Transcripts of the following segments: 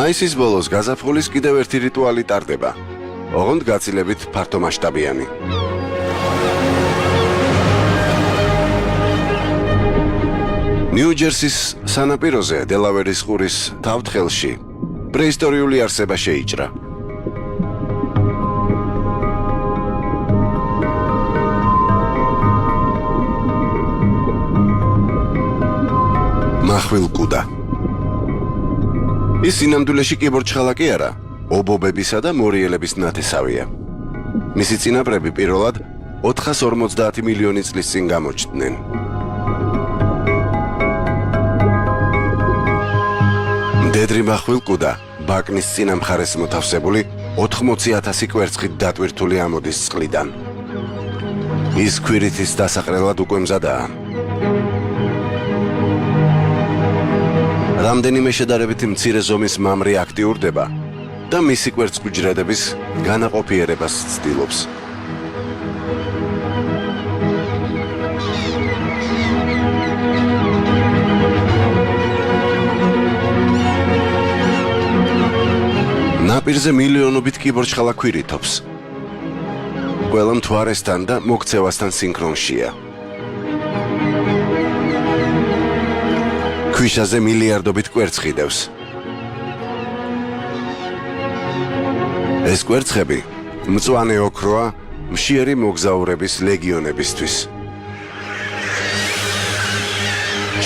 მაისის ბოლოს გაზაფხულის კიდევ ერთი რიტუალი ტარდება. ოღონდ გაცილებით ფართომასშტაბიანი. ნიუ-ჯერსის სანაპიროზე დელავერის ყურის თავთხელში პრეისტორიული არსება შეიჭრა. მახვილკუდა. ის სინამდვილეში კიბორჩხალა კი არა, ობობებისა და მორიელების ნათესავია. მისი წინაპრები პირველად 450 მილიონი წლის წინ გამოჩნდნენ. მდედრი მახვილკუდა ბაკნის წინა მხარეს მოთავსებული 80,000 კვერცხით დატვირთული ამოდის წყლიდან. ის ქვირითის დასაყრელად უკვე მზადაა. რამდენიმე შედარებით მცირე ზომის მამრი აქტიურდება და მისი კვერცხუჯრედების განაყოფიერებას ცდილობს. ნაპირზე მილიონობით კიბორჩხალა ქვირითობს. ყველა მთვარესთან და მოქცევასთან სინქრონშია. ქვიშაზე მილიარდობით კვერცხი დევს. ეს კვერცხები მწვანე ოქროა მშიერი მოგზაურების ლეგიონებისთვის.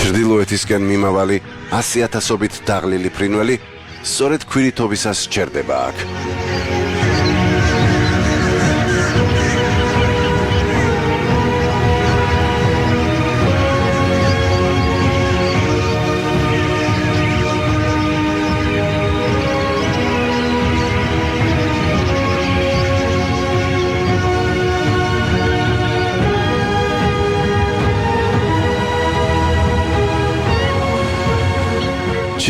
ჩრდილოეთისკენ მიმავალი 100,000-ობით დაღლილი ფრინველი სწორედ ქვირითობისას სჩერდება აქ.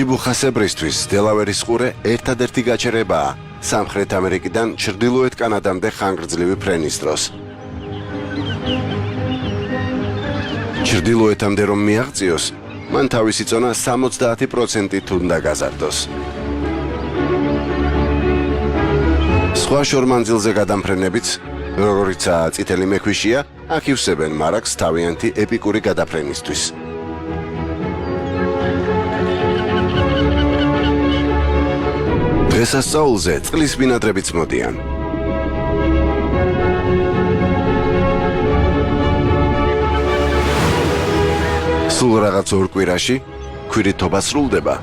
ჩიბუხასებრისთვის დელავერის ყურე ერთადერთი გაჩერებაა სამხრეთ ამერიკიდან ჩრდილოეთ კანადამდე ხანგრძლივი ფრენის დროს. ჩრდილოეთამდე რომ მიაღწიოს, მან თავისი წონა 70%-ით უნდა გაზარდოს. სხვა შორმანძილზე გადამფრენებიც, როგორიცაა წითელი მექვიშია, აქ ივსებენ მარაგს თავიანთი ეპიკური გადაფრენისთვის. დღესასწაულზე წყლის ბინადრებიც მოდიან. სულ რაღაც ორ კვირაში ქვირითობა სრულდება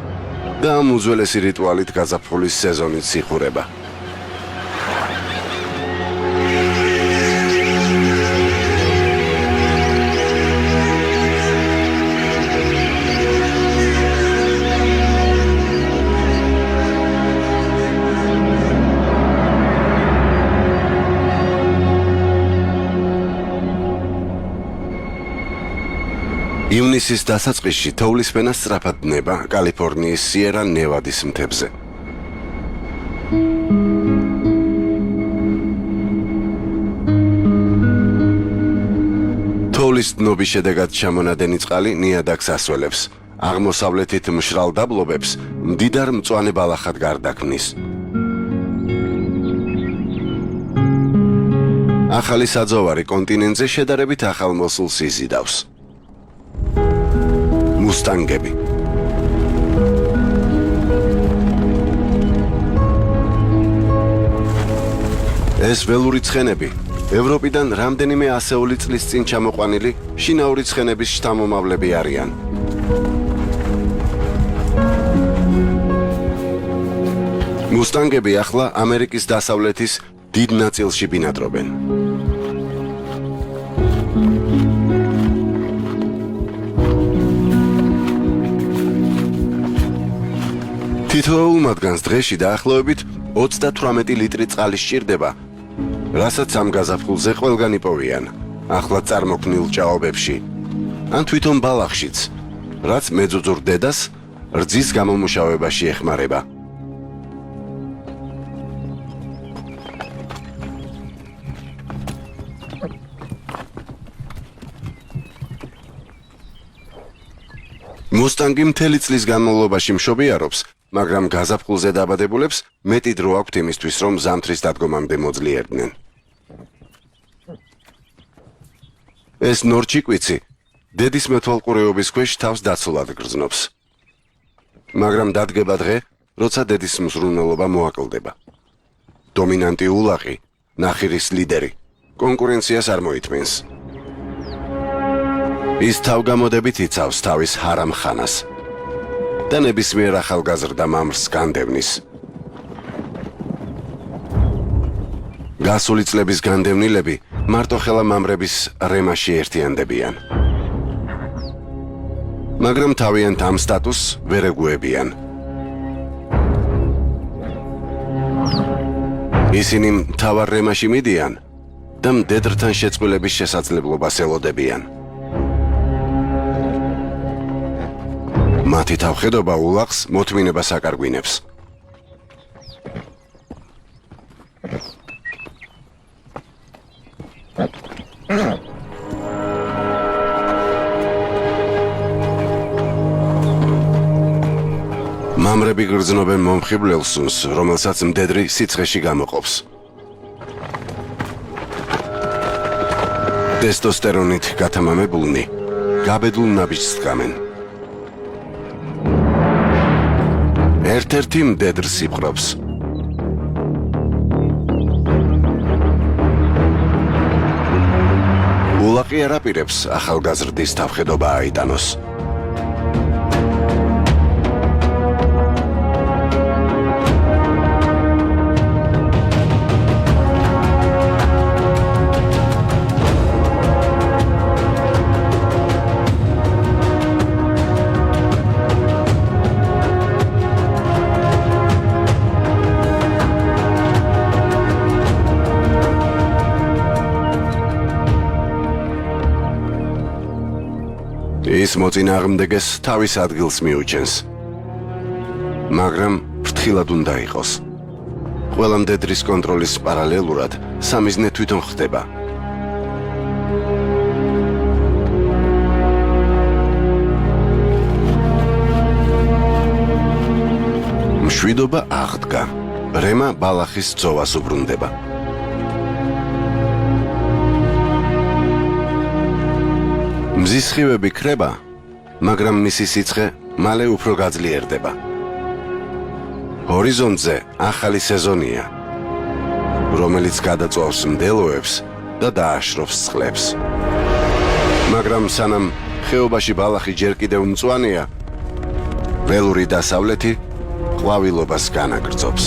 და ამ უძველესი რიტუალით გაზაფხულის სეზონით სიხურება. ივნისის დასაწყისში თოვლის ფენა სწრაფად დნება კალიფორნიის სიერა ნევადის მთებზე. თოვლის დნობის შედეგად ჩამონადენი წყალი ნიადაგს ასველებს, აღმოსავლეთით მშრალ დაბლობებს მდიდარ მწვანე ბალახად გარდაქმნის. ახალი საძოვარი კონტინენტზე შედარებით ახალ მოსულს იზიდავს. მუსტანგები. ეს ველური ცხენები ევროპიდან რამდენიმე ასეული წლის წინ ჩამოყვანილი შინაური ცხენების შთამომავლები არიან. მუსტანგები ახლა ამერიკის დასავლეთის დიდ ნაწილში ბინადრობენ. თითოეულ მათგანს დღეში დაახლოებით 38 ლიტრი წყალი სჭირდება, რასაც ამ გაზაფხულზე ყველგან იპოვიან, ახლა წარმოქმნილ ჭაობებში, ან თვითონ ბალახშიც, რაც მეძუძურ დედას რძის გამომუშავებაში ეხმარება. მუსტანგი მთელი წლის განმავლობაში მშობიარობს მაგრამ გაზაფხულზე დაბადებულებს მეტი დრო აქვთ იმისთვის, რომ ზამთრის დადგომამდე მოძლიერდნენ. ეს ნორჩიკვიცი დედის მეთვალყურეობის ქვეშ თავს დაცულად გრძნობს. მაგრამ დადგება დღე, როცა დედის მსრულნელობა მოაკლდება. დომინანტი ულაღი, ნახირის ლიდერი, კონკურენციას არ მოითმენს. ის თავგამოდებით იცავს თავის ჰარამ ხანას და ნებისმიერ ახალგაზრდა მამრს განდევნის. გასული წლების განდევნილები მარტოხელა მამრების რემაში ერთიანდებიან. მაგრამ თავიანთ ამ სტატუსს ვერ ეგუებიან. ისინი მთავარ რემაში მიდიან და მდედრთან შეწყვილების შესაძლებლობას ელოდებიან. მათი თავხედობა ულაღს მოთმინებას აკარგვინებს. მამრები გრძნობენ მომხიბვლელ სუნს, რომელსაც მდედრი სიცხეში გამოყოფს. ტესტოსტერონით გათამამებულნი გაბედულ ნაბიჯს დგამენ. ერთ-ერთი მდედრს იპყრობს. ულაღი არ აპირებს ახალგაზრდის თავხედობა აიტანოს. ის მოწინააღმდეგეს თავის ადგილს მიუჩენს. მაგრამ ფრთხილად უნდა იყოს. ყველა მდედრის კონტროლის პარალელურად სამიზნე თვითონ ხდება. მშვიდობა აღდგა. რემა ბალახის ძოვას უბრუნდება. მზის სხივები ქრება, მაგრამ მისი სიცხე მალე უფრო გაძლიერდება. ჰორიზონტზე ახალი სეზონია, რომელიც გადაწვავს მდელოებს და დააშრობს წყლებს. მაგრამ სანამ ხეობაში ბალახი ჯერ კიდევ მწვანეა, ველური დასავლეთი ყვავილობას განაგრძობს.